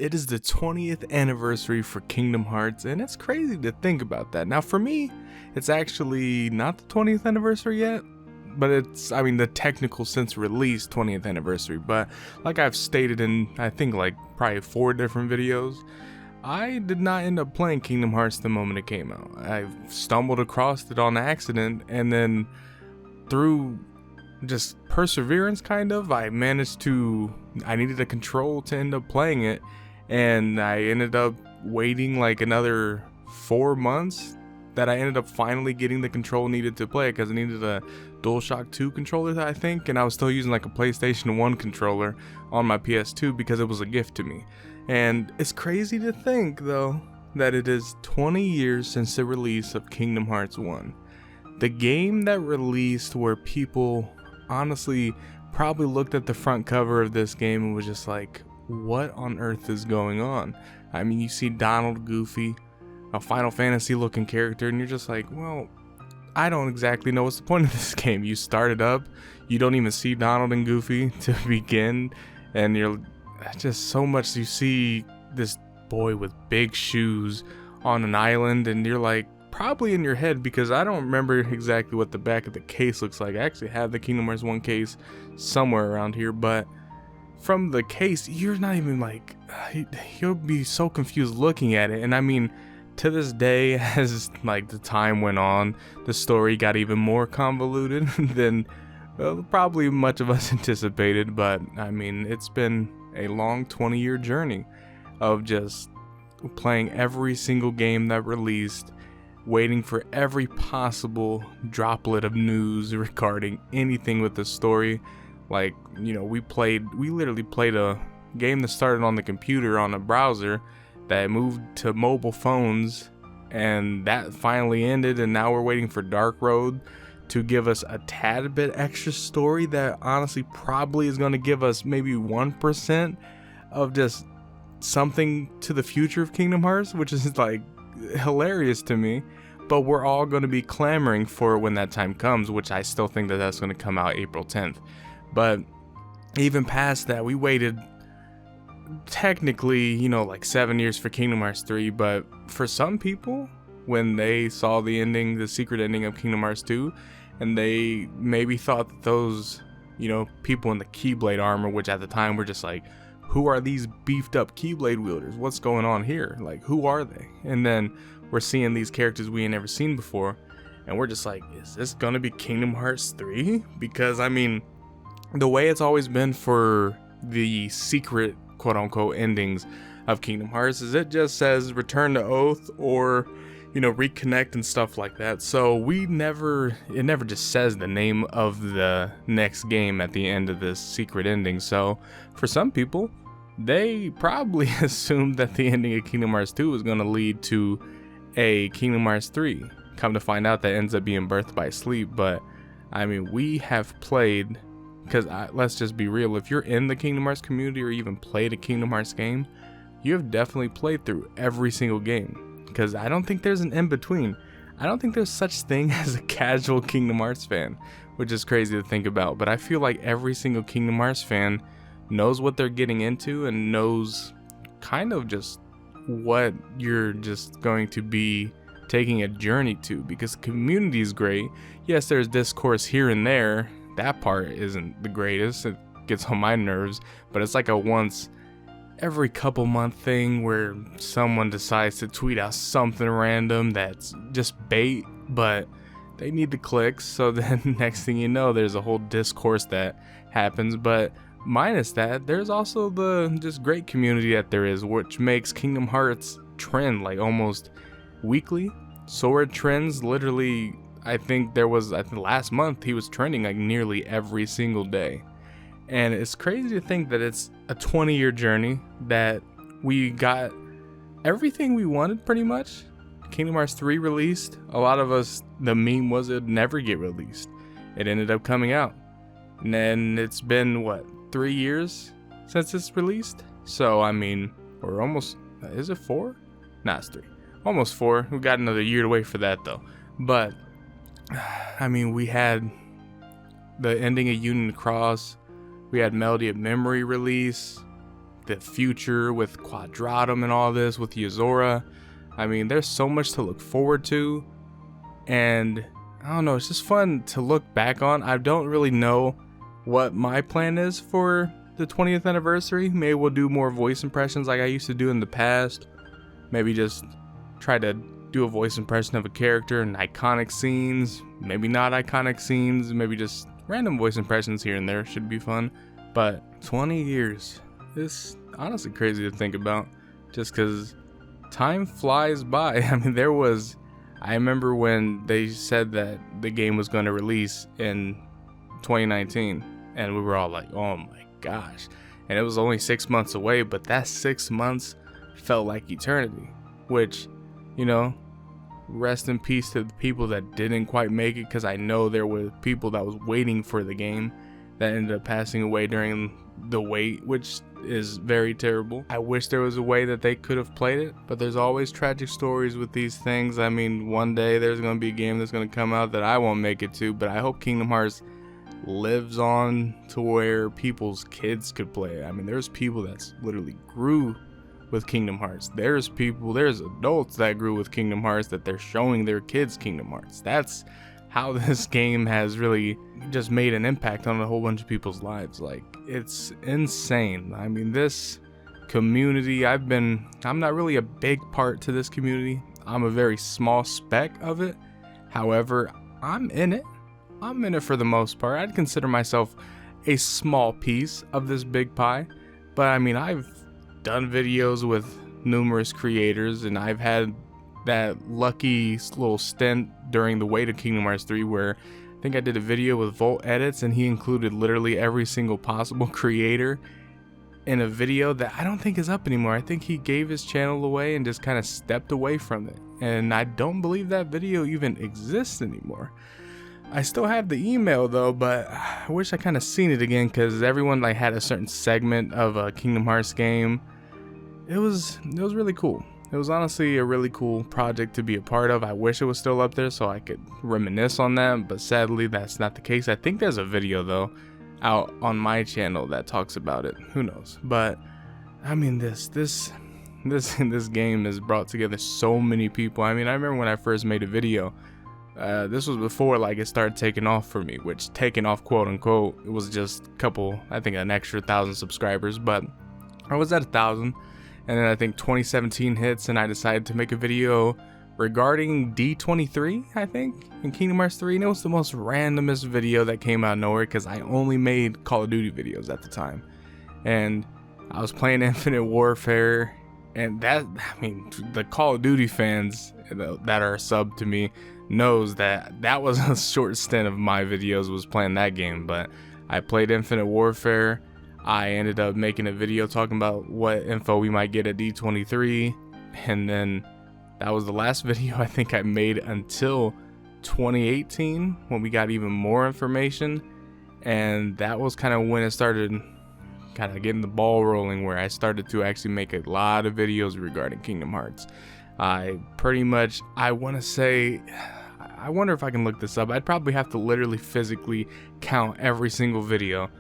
it is the 20th anniversary for Kingdom Hearts, and it's crazy to think about that. Now, for me, it's actually not the 20th anniversary yet, but it's, I mean, the technical since release 20th anniversary. But like I've stated in, I think, like probably 4 different videos, I did not end up playing Kingdom Hearts the moment it came out. I stumbled across it on accident, and then through just perseverance, kind of, I needed a control to end up playing it, and I ended up waiting like another 4 months that I ended up finally getting the control needed to play it, because I needed a DualShock 2 controller, I think, and I was still using like a PlayStation 1 controller on my PS2 because it was a gift to me. And it's crazy to think, though, that it is 20 years since the release of Kingdom Hearts 1. The game that released where people honestly probably looked at the front cover of this game and was just like, what on earth is going on? I mean, you see Donald, Goofy, a Final Fantasy looking character, and you're just like, well, I don't exactly know what's the point of this game. You start it up, you don't even see Donald and Goofy to begin, and you're just so much. You see this boy with big shoes on an island, and you're like, probably in your head, because I don't remember exactly what the back of the case looks like. I actually have the Kingdom Hearts 1 case somewhere around here, but from the case, you're not even like, you'll be so confused looking at it. And I mean, to this day, as like the time went on, the story got even more convoluted than probably much of us anticipated. But I mean, it's been a long 20-year journey of just playing every single game that released, waiting for every possible droplet of news regarding anything with the story. Like, you know, we literally played a game that started on the computer on a browser that moved to mobile phones, and that finally ended, and now we're waiting for Dark Road to give us a tad bit extra story that honestly probably is going to give us maybe 1% of just something to the future of Kingdom Hearts, which is like hilarious to me. But we're all going to be clamoring for it when that time comes, which I still think that that's going to come out April 10th. But even past that, we waited technically, you know, like 7 years for Kingdom Hearts 3, but for some people, when they saw the ending, the secret ending of Kingdom Hearts 2, and they maybe thought that those, you know, people in the Keyblade armor, which at the time were just like, who are these beefed up Keyblade wielders? What's going on here? Like, who are they? And then we're seeing these characters we ain't never seen before, and we're just like, is this gonna be Kingdom Hearts 3? Because I mean, the way it's always been for the secret quote-unquote endings of Kingdom Hearts is it just says return to Oath or, you know, reconnect and stuff like that. So it never just says the name of the next game at the end of this secret ending. So for some people, they probably assumed that the ending of Kingdom Hearts 2 was going to lead to a Kingdom Hearts 3. Come to find out that ends up being Birth by Sleep. But I mean, we have played, because let's just be real, if you're in the Kingdom Hearts community or even played a Kingdom Hearts game, you have definitely played through every single game, because I don't think there's an in-between. I don't think there's such thing as a casual Kingdom Hearts fan, which is crazy to think about, but I feel like every single Kingdom Hearts fan knows what they're getting into and knows kind of just what you're just going to be taking a journey to, because community is great. Yes, there's discourse here and there. That part isn't the greatest. It gets on my nerves, but it's like a once every couple month thing where someone decides to tweet out something random that's just bait, but they need the clicks. So then next thing you know, there's a whole discourse that happens. But minus that, there's also the just great community that there is, which makes Kingdom Hearts trend like almost weekly. Sora trends literally, I think last month he was trending like nearly every single day. And it's crazy to think that it's a 20-year journey, that we got everything we wanted pretty much. Kingdom Hearts 3 released. A lot of us, the meme was it'd never get released. It ended up coming out. And then it's been, 3 years since it's released? So, I mean, we're almost, is it 4? Nah, it's 3. Almost 4. We got another year to wait for that though. But, I mean, we had the ending of Union Cross. We had Melody of Memory release. the future with Quadratum and all this with Yozora. I mean, there's so much to look forward to, and I don't know, it's just fun to look back on. I don't really know what my plan is for the 20th anniversary. Maybe we'll do more voice impressions like I used to do in the past. Maybe just try to do a voice impression of a character and iconic scenes, maybe not iconic scenes, maybe just random voice impressions here and there. Should be fun. But 20 years, it's honestly crazy to think about, just because time flies by. I mean, I remember when they said that the game was going to release in 2019, and we were all like, oh my gosh. And it was only 6 months away, but that 6 months felt like eternity, which, you know, rest in peace to the people that didn't quite make it, because I know there were people that was waiting for the game that ended up passing away during the wait, which is very terrible. I wish there was a way that they could have played it, but there's always tragic stories with these things. I mean, one day there's going to be a game that's going to come out that I won't make it to, but I hope Kingdom Hearts lives on to where people's kids could play it. I mean, there's people that's literally grew with Kingdom Hearts. There's adults that grew with Kingdom Hearts that they're showing their kids Kingdom Hearts. That's how this game has really just made an impact on a whole bunch of people's lives. Like, it's insane. I mean, this community, I'm not really a big part to this community. I'm a very small speck of it. However, I'm in it for the most part. I'd consider myself a small piece of this big pie. But I mean, I've done videos with numerous creators, and I've had that lucky little stint during the wait of Kingdom Hearts 3 where I think I did a video with Volt Edits, and he included literally every single possible creator in a video that I don't think is up anymore. I think he gave his channel away and just kind of stepped away from it, and I don't believe that video even exists anymore. I still have the email though, but I wish I kind of seen it again, because everyone like had a certain segment of a Kingdom Hearts game. It was really cool. It was honestly a really cool project to be a part of. I wish it was still up there so I could reminisce on that, but sadly that's not the case. I think there's a video though out on my channel that talks about it. Who knows? But I mean, this game has brought together so many people. I mean, I remember when I first made a video. This was before like it started taking off for me, which taking off quote unquote, it was just a couple, I think an extra 1,000 subscribers, but I was at 1,000, and then I think 2017 hits and I decided to make a video regarding D23, I think, in Kingdom Hearts 3, and it was the most randomest video that came out of nowhere because I only made Call of Duty videos at the time, and I was playing Infinite Warfare, and that, I mean, the Call of Duty fans that are subbed to me knows that was a short stint of my videos was playing that game. But I played Infinite Warfare. I ended up making a video talking about what info we might get at D23, and then that was the last video I think I made until 2018 when we got even more information, and that was kind of when it started kind of getting the ball rolling, where I started to actually make a lot of videos regarding Kingdom Hearts. I wonder if I can look this up. I'd probably have to literally physically count every single video,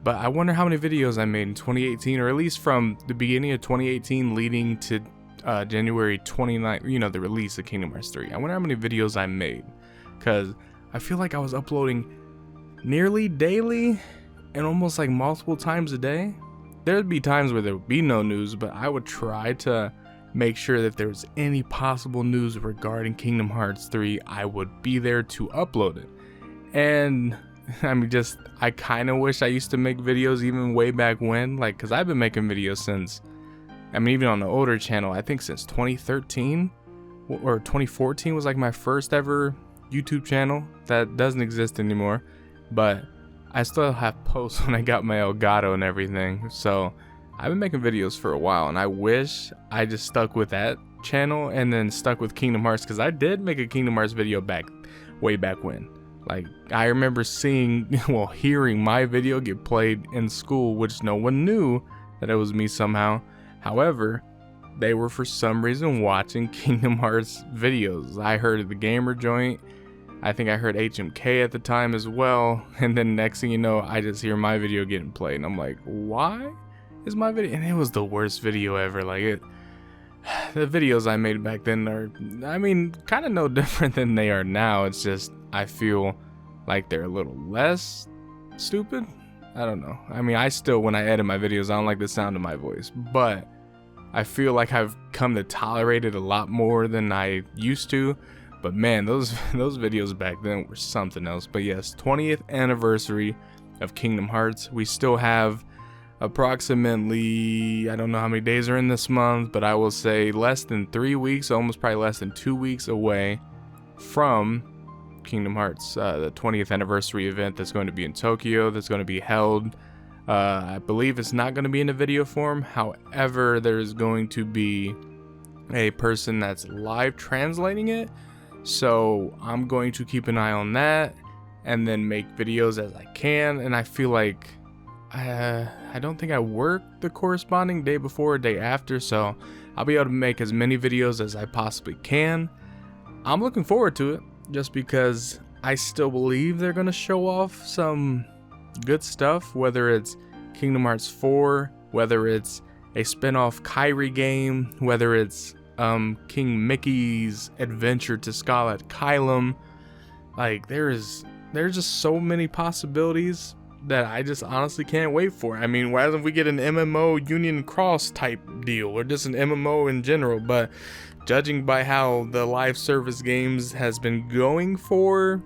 but I wonder how many videos I made in 2018, or at least from the beginning of 2018 leading to January 29th, you know, the release of Kingdom Hearts 3. I wonder how many videos I made, because I feel like I was uploading nearly daily and almost like multiple times a day. There'd be times where there would be no news, but I would try to make sure that there was any possible news regarding Kingdom Hearts 3, I would be there to upload it. And I mean, I kind of wish I used to make videos even way back when, like, because I've been making videos since, I mean, even on the older channel, I think since 2013 or 2014 was like my first ever YouTube channel that doesn't exist anymore, but I still have posts when I got my Elgato and everything. So I've been making videos for a while, and I wish I just stuck with that channel and then stuck with Kingdom Hearts, because I did make a Kingdom Hearts video way back when. Like, I remember hearing my video get played in school, which no one knew that it was me somehow. However, they were for some reason watching Kingdom Hearts videos. I heard the Gamer Joint. I think I heard HMK at the time as well. And then next thing you know, I just hear my video getting played. And I'm like, why is my video, and it was the worst video ever. Like it, the videos I made back then are, I mean, kind of no different than they are now. It's just I feel like they're a little less stupid. I don't know. I mean, I still, when I edit my videos, I don't like the sound of my voice, but I feel like I've come to tolerate it a lot more than I used to. But man, those videos back then were something else. But yes, 20th anniversary of Kingdom Hearts. We still have approximately, I don't know how many days are in this month, but I will say less than 3 weeks, almost probably less than 2 weeks away from Kingdom Hearts, the 20th anniversary event that's going to be in Tokyo, that's going to be held. I believe it's not going to be in a video form. However, there's going to be a person that's live translating it. So I'm going to keep an eye on that and then make videos as I can. And I feel like I don't think I work the corresponding day before or day after, so I'll be able to make as many videos as I possibly can. I'm looking forward to it just because I still believe they're going to show off some good stuff, whether it's Kingdom Hearts 4, whether it's a spin-off Kairi game, whether it's King Mickey's adventure to Scarlet Kylam. Like there's just so many possibilities that I just honestly can't wait for. I mean, why don't we get an MMO Union Cross type deal, or just an MMO in general? But judging by how the live service games has been going for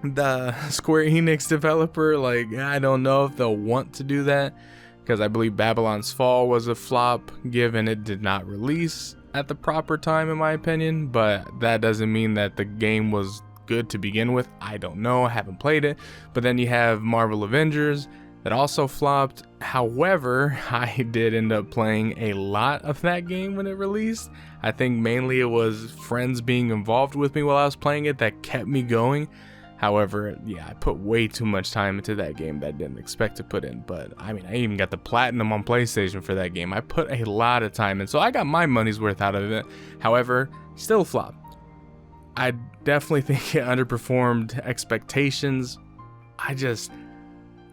the Square Enix developer, like I don't know if they'll want to do that, because I believe Babylon's Fall was a flop given it did not release at the proper time, in my opinion. But that doesn't mean that the game was good to begin with. I don't know, I haven't played it. But then you have Marvel Avengers that also flopped. However, I did end up playing a lot of that game when it released. I think mainly it was friends being involved with me while I was playing it that kept me going. However, yeah, I put way too much time into that game that I didn't expect to put in. But I mean, I even got the platinum on PlayStation for that game. I put a lot of time in, so I got my money's worth out of it. However, still flopped. I definitely think it underperformed expectations.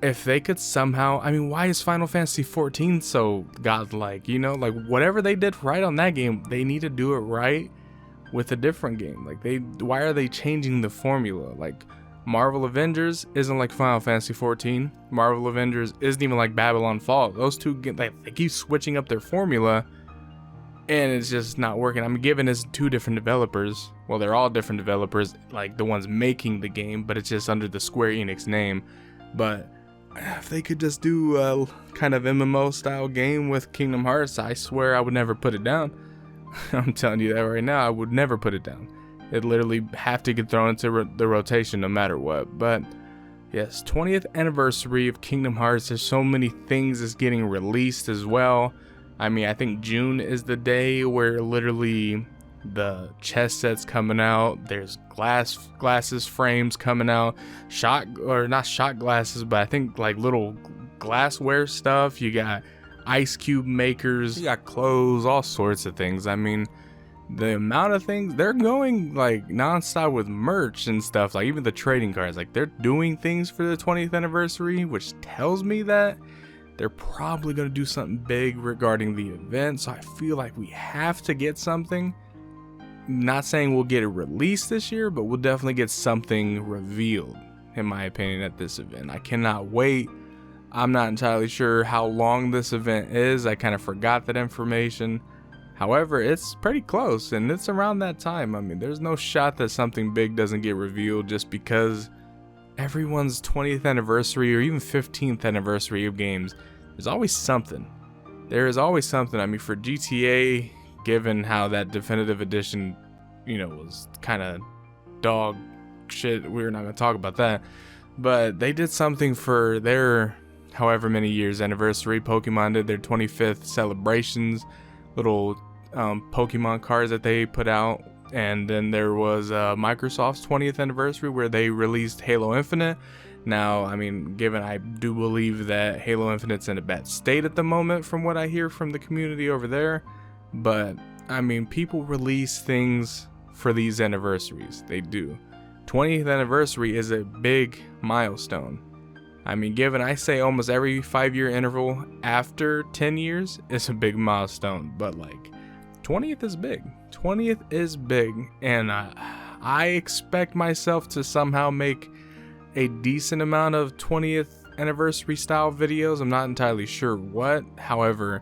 If they could somehow, I mean, why is Final Fantasy 14 so godlike? You know, like whatever they did right on that game, they need to do it right with a different game. Like why are they changing the formula? Like Marvel Avengers isn't like Final Fantasy 14. Marvel Avengers isn't even like Babylon Fall. Those two, they keep switching up their formula, and it's just not working. I'm giving this two different developers. Well, they're all different developers, like the ones making the game, but it's just under the Square Enix name. But if they could just do a kind of MMO style game with Kingdom Hearts, I swear I would never put it down. I'm telling you that right now, I would never put it down. It literally have to get thrown into the rotation no matter what. But yes, 20th anniversary of Kingdom Hearts. There's so many things that's getting released as well. I mean, I think June is the day where literally the chess set's coming out. There's glasses frames coming out. Not shot glasses, but I think like little glassware stuff. You got ice cube makers, you got clothes, all sorts of things. I mean, the amount of things they're going like nonstop with merch and stuff, like even the trading cards, like they're doing things for the 20th anniversary, which tells me that they're probably going to do something big regarding the event. So I feel like we have to get something. Not saying we'll get it released this year, but we'll definitely get something revealed, in my opinion, at this event. I cannot wait. I'm not entirely sure how long this event is. I kind of forgot that information. However, it's pretty close, and it's around that time. I mean, there's no shot that something big doesn't get revealed just because everyone's 20th anniversary or even 15th anniversary of games, there's always something. There is always something. I mean, for GTA, given how that definitive edition, was kind of dog shit, we're not going to talk about that. But they did something for their however many years anniversary. Pokemon did their 25th celebrations, little Pokemon cards that they put out. And then there was Microsoft's 20th anniversary where they released Halo Infinite. Now, I mean, given I do believe that Halo Infinite's in a bad state at the moment from what I hear from the community over there. But, I mean, people release things for these anniversaries. They do. 20th anniversary is a big milestone. I mean, given I say almost every 5-year interval after 10 years is a big milestone, but like 20th is big. 20th is big, and I expect myself to somehow make a decent amount of 20th anniversary style videos. I'm not entirely sure what. However,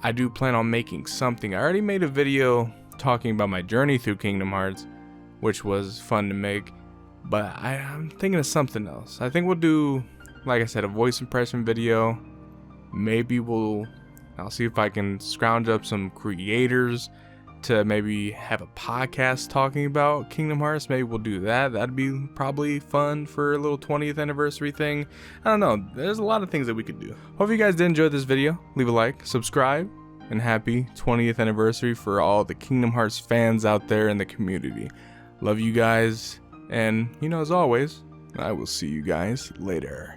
I do plan on making something. I already made a video talking about my journey through Kingdom Hearts, which was fun to make, but I'm thinking of something else. I think we'll do, like I said, a voice impression video. Maybe I'll see if I can scrounge up some creators to maybe have a podcast talking about Kingdom Hearts. Maybe we'll do that. That'd be probably fun for a little 20th anniversary thing. I don't know. There's a lot of things that we could do. Hope you guys did enjoy this video. Leave a like, subscribe, and happy 20th anniversary for all the Kingdom Hearts fans out there in the community. Love you guys. And, as always, I will see you guys later.